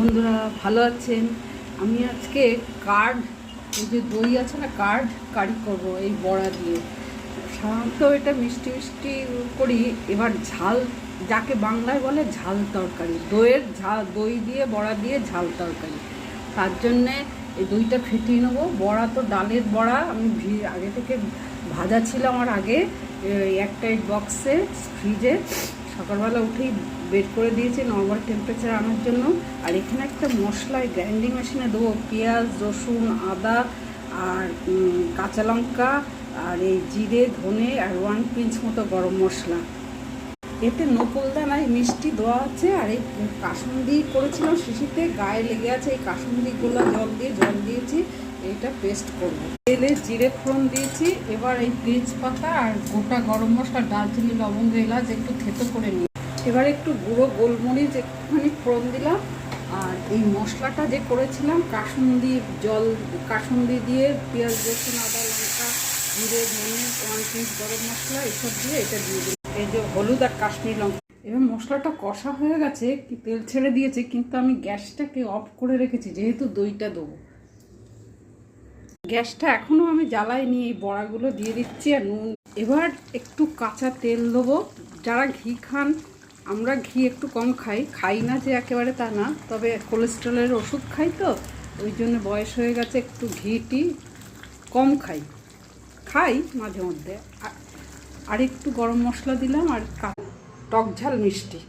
বন্ধুরা ভালো আছেন? আমি আজকে কার্ড, এই যে দই আছে না, কারি করব এই বড়া দিয়ে। সাধারণত এটা মিষ্টি মিষ্টি করি, এবার ঝাল, যাকে বাংলায় বলে ঝাল তরকারি, দই দিয়ে বড়া দিয়ে ঝাল তরকারি। তার জন্যে এই দইটা ফেটিয়ে নেবো। বড়া তো ডালের বড়া, আমি আগে থেকে ভাজা ছিল আমার আগে এয়ারটাইট বক্সে ফ্রিজে, সকালবেলা উঠেই বের করে দিয়েছি নর্মাল টেম্পারেচার আনার জন্য। আর এখানে একটা মশলা গ্রাইন্ডিং মেশিনে দেবো, পেঁয়াজ, রসুন, আদা আর কাঁচা লঙ্কা আর এই জিরে, ধনে আর 1 পিঞ্চ মতো গরম মশলা। এতে নকুলদানায় মিষ্টি দেওয়া আছে, আর এই কাসুন্দি করেছিলাম শিশিতে, গায়ে লেগে আছে, এই কাসুন্দিগুলো জল দিয়েছি, এইটা পেস্ট করব। তেলে জিরে ফোড়ন দিয়েছি, এবার এই তেজপাতা আর গোটা গরম মশলা, দারচিনি, লবঙ্গ, এলাচ একটু থেতো করে নিই। এবার একটু গুঁড়ো গোলমরিচ একটুখানি ফোড়ন দিলাম। আর এই মশলাটা যে করেছিলাম কাসুন্দি দিয়ে পেঁয়াজ, রসুন, আদা, লঙ্কা, জিরে, ধনে, 1 পিস গরম মশলা এসব দিয়ে এটা দিয়ে দিই। এই যে হলুদ আর কাশ্মীরি লঙ্কা। এবার মশলাটা কষা হয়ে গেছে, কি তেল ছেড়ে দিয়েছে, কিন্তু আমি গ্যাসটাকে অফ করে রেখেছি যেহেতু দইটা দেবো। গ্যাসটা এখনও আমি জ্বালাইনি, এই বড়াগুলো দিয়ে দিচ্ছি আর নুন। এবার একটু কাঁচা তেল দেবো। যারা ঘি খান, আমরা ঘি একটু কম খাই না যে একেবারে তা না, তবে কোলেস্ট্রলের ওষুধ খাই তো, ওই জন্য বয়স হয়ে গেছে, একটু ঘিটি কম খাই মাঝে মধ্যে। আর একটু গরম মশলা দিলাম আর টক ঝাল মিষ্টি।